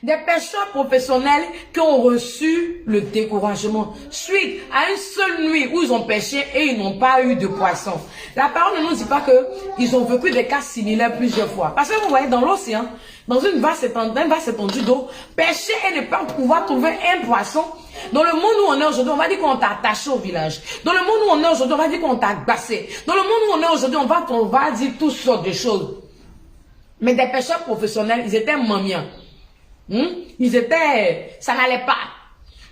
Des pêcheurs professionnels qui ont reçu le découragement suite à une seule nuit où ils ont pêché et ils n'ont pas eu de poisson. La parole ne nous dit pas qu'ils ont vécu des cas similaires plusieurs fois. Parce que vous voyez, dans l'océan, dans une vaste étendue d'eau, pêcher et ne pas pouvoir trouver un poisson. Dans le monde où on est aujourd'hui, on va dire qu'on t'a attaché au village. Dans le monde où on est aujourd'hui, on va dire qu'on t'a glacé. Dans le monde où on est aujourd'hui, on va dire toutes sortes de choses. Mais des pêcheurs professionnels, ils étaient mamiens. Ça n'allait pas.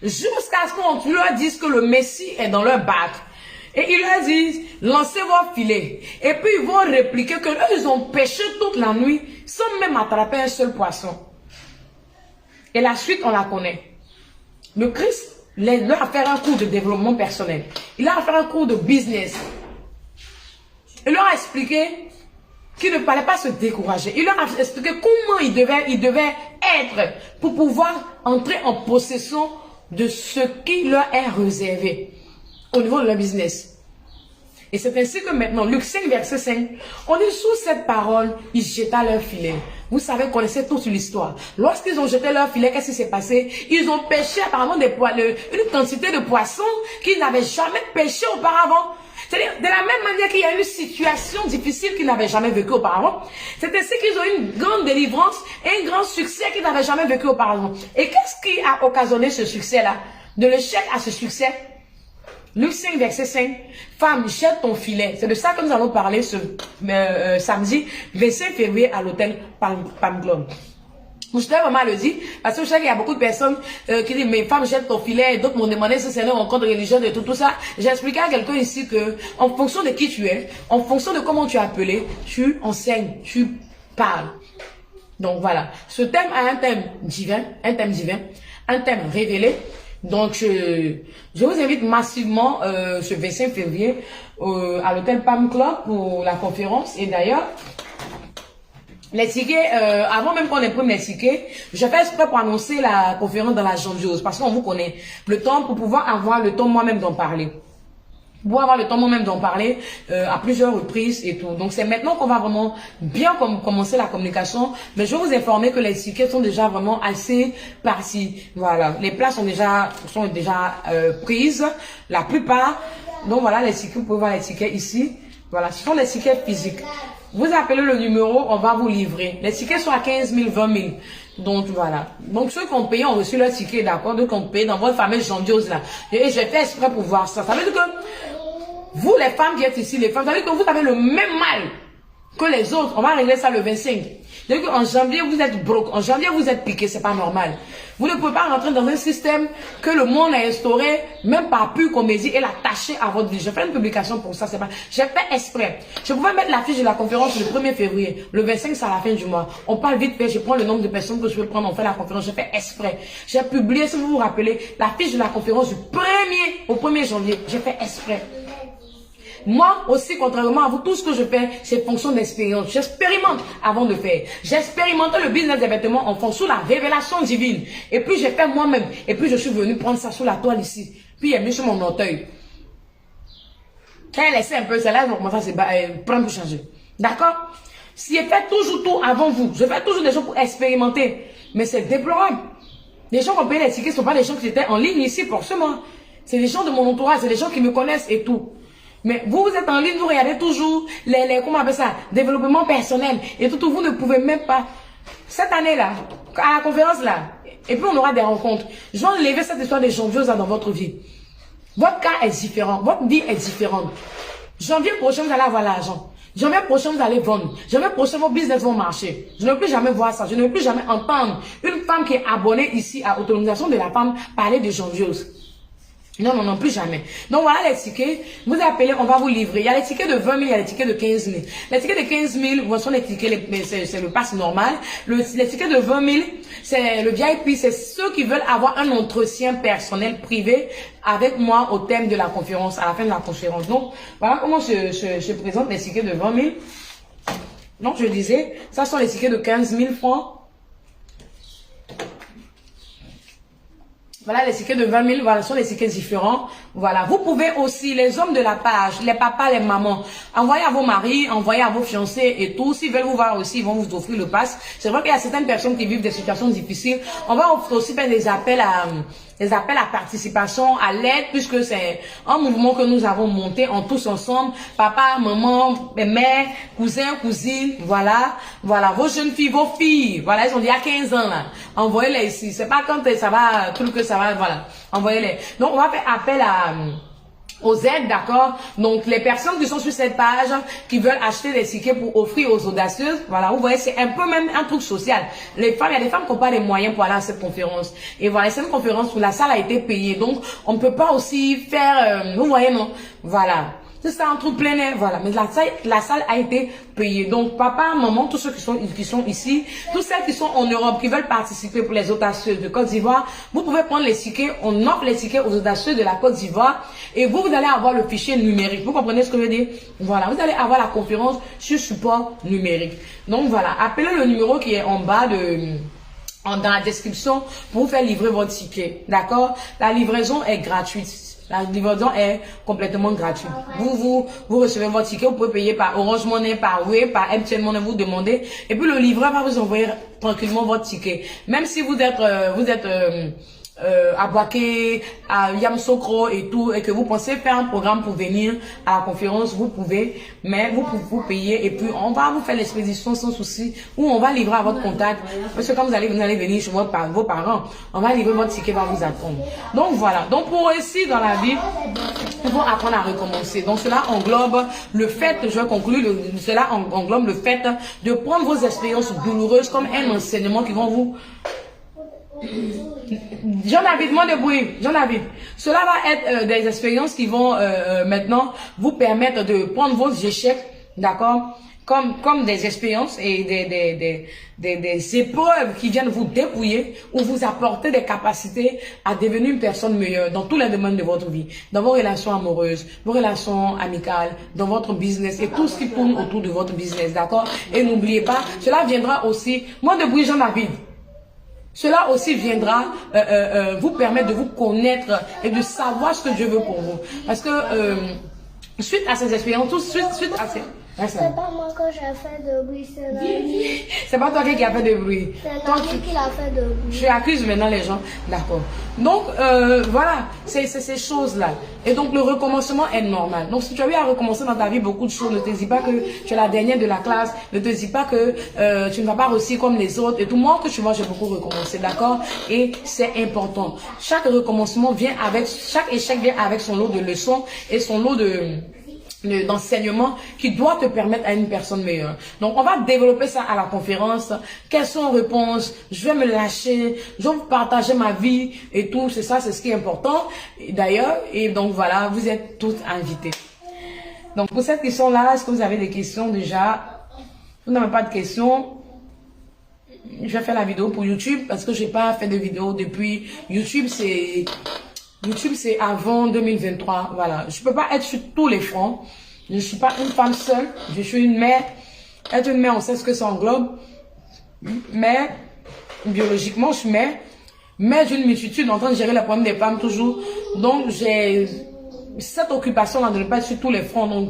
Jusqu'à ce qu'on leur dise que le Messie est dans leur barque. Et ils leur disent, lancez vos filets. Et puis ils vont répliquer que eux, ils ont pêché toute la nuit sans même attraper un seul poisson. Et la suite, on la connaît. Le Christ leur a fait un cours de développement personnel. Il leur a fait un cours de business. Il leur a expliqué qu'il ne fallait pas se décourager. Il leur a expliqué comment ils devaient être pour pouvoir entrer en possession de ce qui leur est réservé au niveau de leur business. Et c'est ainsi que maintenant, Luc 5, verset 5, on dit sous cette parole, ils jetaient leur filet. Vous savez, connaissez toute l'histoire. Lorsqu'ils ont jeté leur filet, qu'est-ce qui s'est passé? Ils ont pêché apparemment une quantité de poissons qu'ils n'avaient jamais pêché auparavant. C'est-à-dire, de la même manière qu'il y a une situation difficile qu'ils n'avaient jamais vécue auparavant, c'est ainsi qu'ils ont eu une grande délivrance et un grand succès qu'ils n'avaient jamais vécu auparavant. Et qu'est-ce qui a occasionné ce succès-là? De l'échec à ce succès? Luc 5, verset 5. Femme, jette ton filet. C'est de ça que nous allons parler ce samedi 25 février à l'hôtel Palm Club. Je t'ai vraiment le dit, parce que je sais qu'il y a beaucoup de personnes qui disent, mais femme, jette ton filet, et d'autres m'ont demandé si c'est une rencontre religieuse et tout ça. J'ai expliqué à quelqu'un ici que, en fonction de qui tu es, en fonction de comment tu es appelé, tu enseignes, tu parles. Donc voilà. Ce thème a un thème divin, un thème révélé. Donc, je vous invite massivement ce 25 février à l'hôtel Palm Club pour la conférence. Et d'ailleurs, les tickets, avant même qu'on imprime les tickets, je fais exprès pour annoncer la conférence dans la grandiose parce qu'on vous connaît le temps pour pouvoir avoir le temps moi-même d'en parler. Pour avoir le temps moi-même d'en parler à plusieurs reprises et tout. Donc c'est maintenant qu'on va vraiment bien commencer la communication. Mais je vais vous informer que les tickets sont déjà vraiment assez partis. Voilà, les places sont déjà prises, la plupart. Donc voilà les tickets, vous pouvez voir les tickets ici. Voilà, ce sont les tickets physiques. Vous appelez le numéro, on va vous livrer. Les tickets sont à 15 000, 20 000. Donc voilà. Donc ceux qui ont payé ont reçu leur ticket, d'accord? Ceux qui ont payé dans votre fameuse grandiose là. Et j'ai fait exprès pour voir ça. Ça veut dire que vous les femmes qui êtes ici, les femmes, ça veut dire que vous avez le même mal que les autres. On va régler ça le 25. Donc en janvier vous êtes broke, en janvier vous êtes piqué, c'est pas normal. Vous ne pouvez pas rentrer dans un système que le monde a instauré, même par pure comédie, et l'attacher à votre vie. Je fais une publication pour ça, c'est pas. J'ai fait exprès. Je pouvais mettre l'affiche de la conférence le 1er février, le 25 c'est à la fin du mois. On parle vite fait, je prends le nombre de personnes que je peux prendre, on fait la conférence, je fais exprès. J'ai publié, si vous vous rappelez, l'affiche de la conférence du 1er au 1er janvier. J'ai fait exprès. Moi aussi, contrairement à vous, tout ce que je fais, c'est fonction d'expérience. J'expérimente avant de faire. J'ai expérimenté le business des vêtements en fonction de la révélation divine. Et puis, j'ai fait moi-même. Et puis, je suis venu prendre ça sur la toile ici. Puis, il est mis sur mon orteil. Quand elle essaie un peu, c'est là qu'on commence à se prendre pour changer. D'accord? Si je fais toujours tout avant vous, je fais toujours des choses pour expérimenter. Mais c'est déplorable. Les gens qui ont payé les tickets ne sont pas des gens qui étaient en ligne ici, forcément. C'est des gens de mon entourage, c'est des gens qui me connaissent et tout. Mais vous êtes en ligne, vous regardez toujours comment on appelle ça, développement personnel. Et tout, vous ne pouvez même pas. Cette année-là, à la conférence là, et puis on aura des rencontres. Je vais enlever cette histoire des janvier dans votre vie. Votre cas est différent, votre vie est différente. Janvier prochain, vous allez avoir l'argent. Janvier prochain, vous allez vendre. Janvier prochain, vos business vont marcher. Je ne veux plus jamais voir ça. Je ne veux plus jamais entendre une femme qui est abonnée ici à Autonomisation de la femme parler de janviose. Non, non, non, plus jamais. Donc voilà les tickets. Vous appelez, on va vous livrer. Il y a les tickets de 20 000, il y a les tickets de 15 000. Les tickets de 15 000, sont les tickets, c'est le pass normal. Les tickets de 20 000, c'est le VIP, c'est ceux qui veulent avoir un entretien personnel privé avec moi au thème de la conférence, à la fin de la conférence. Donc, voilà comment je présente les tickets de 20 000. Donc, je disais, ça sont les tickets de 15 000 francs. Voilà les tickets de 20 000, voilà, ce sont les tickets différents. Voilà, vous pouvez aussi, les hommes de la page, les papas, les mamans, envoyer à vos maris, envoyer à vos fiancés et tout. S'ils veulent vous voir aussi, ils vont vous offrir le pass. C'est vrai qu'il y a certaines personnes qui vivent des situations difficiles. On va aussi faire des appels à participation, à l'aide, puisque c'est un mouvement que nous avons monté en tous ensemble. Papa, maman, mère, cousin, cousine, voilà. Voilà, vos jeunes filles, vos filles. Voilà, ils ont dit à 15 ans, là. Envoyez-les ici. C'est pas quand ça va, tout que ça va, voilà. Envoyez-les. Donc, on va faire appel aux aides, d'accord? Donc, les personnes qui sont sur cette page, qui veulent acheter des tickets pour offrir aux audacieuses, voilà, vous voyez, c'est un peu même un truc social. Les femmes, il y a des femmes qui n'ont pas les moyens pour aller à cette conférence. Et voilà, c'est une conférence où la salle a été payée. Donc, on ne peut pas aussi faire, vous voyez, non? Voilà. C'est ça, un truc plein air, voilà. Mais la salle a été payée. Donc, papa, maman, tous ceux qui sont ici, tous celles qui sont en Europe, qui veulent participer pour les audacieuses de Côte d'Ivoire, vous pouvez prendre les tickets. On offre les tickets aux audacieuses de la Côte d'Ivoire. Et vous allez avoir le fichier numérique. Vous comprenez ce que je veux dire? Voilà. Vous allez avoir la conférence sur support numérique. Donc, voilà. Appelez le numéro qui est en bas dans la description pour vous faire livrer votre ticket. D'accord? La livraison est gratuite. La livraison est complètement gratuite. Vous recevez votre ticket, vous pouvez payer par Orange Money, par Wave, par MTN Money, vous demandez. Et puis le livreur va vous envoyer tranquillement votre ticket. Même si vous êtes à Boaké, à Yamoussoukro et tout, et que vous pensez faire un programme pour venir à la conférence, vous pouvez, mais vous payez et puis on va vous faire l'expédition sans souci, ou on va livrer à votre contact, parce que quand vous allez venir chez vos parents, on va livrer votre ticket, va vous attendre. Donc voilà, donc pour réussir dans la vie, il faut apprendre à recommencer. Donc cela englobe le fait, je vais conclure, cela englobe le fait de prendre vos expériences douloureuses comme un enseignement qui vont vous... Jean-David, moins de bruit. Jean-David. Cela va être des expériences qui vont maintenant vous permettre de prendre vos échecs, d'accord, comme des expériences et des épreuves qui viennent vous dépouiller ou vous apporter des capacités à devenir une personne meilleure dans tous les domaines de votre vie, dans vos relations amoureuses, vos relations amicales, dans votre business et tout ce qui tourne autour de votre business, d'accord. Et n'oubliez pas, cela viendra aussi, moins de bruit, Jean-David. Cela aussi viendra vous permettre de vous connaître et de savoir ce que Dieu veut pour vous. Parce que suite à ces expériences, suite à ces... C'est pas moi que j'ai fait de bruit, c'est l'ami. C'est pas toi qui a fait de bruit. C'est l'ami qui l'a fait de bruit. Tu accuses maintenant les gens. D'accord. Donc, voilà, c'est ces choses-là. Et donc, le recommencement est normal. Donc, si tu as eu à recommencer dans ta vie beaucoup de choses, ne te dis pas que tu es la dernière de la classe. Ne te dis pas que tu ne vas pas réussir comme les autres. Et tout, moi que tu vois, j'ai beaucoup recommencé, d'accord? Et c'est important. Chaque recommencement vient avec, chaque échec vient avec son lot de leçons et son lot d'enseignement qui doit te permettre à une personne meilleure. Donc, on va développer ça à la conférence. Quelles sont les réponses? Je vais me lâcher. Je vais vous partager ma vie et tout. C'est ça, c'est ce qui est important. D'ailleurs, et donc voilà, vous êtes toutes invitées. Donc, pour cette question-là, est-ce que vous avez des questions déjà? Vous n'avez pas de questions? Je vais faire la vidéo pour YouTube parce que j'ai pas fait de vidéo depuis YouTube. C'est avant 2023, voilà. Je peux pas être sur tous les fronts. Je ne suis pas une femme seule. Je suis une mère. Être une mère, on sait ce que ça englobe. Mais, biologiquement, je suis mère. Mais d'une multitude, en train de gérer les problèmes des femmes toujours. Donc, j'ai cette occupation-là de ne pas être sur tous les fronts. Donc,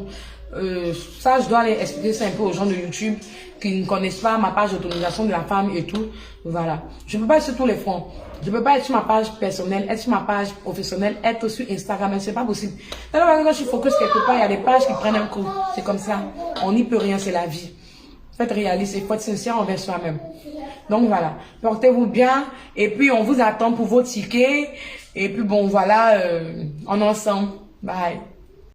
ça, je dois aller expliquer ça un peu aux gens de YouTube qui ne connaissent pas ma page d'autonomisation de la femme et tout. Voilà. Je ne peux pas être sur tous les fronts. Je ne peux pas être sur ma page personnelle, être sur ma page professionnelle, être sur Instagram. C'est pas possible. Quand je suis focus quelque part, il y a des pages qui prennent un coup. C'est comme ça. On n'y peut rien, c'est la vie. Faites réaliste, il faut être sincère envers soi-même. Donc voilà. Portez-vous bien. Et puis, on vous attend pour vos tickets. Et puis, bon, voilà, on est ensemble. Bye.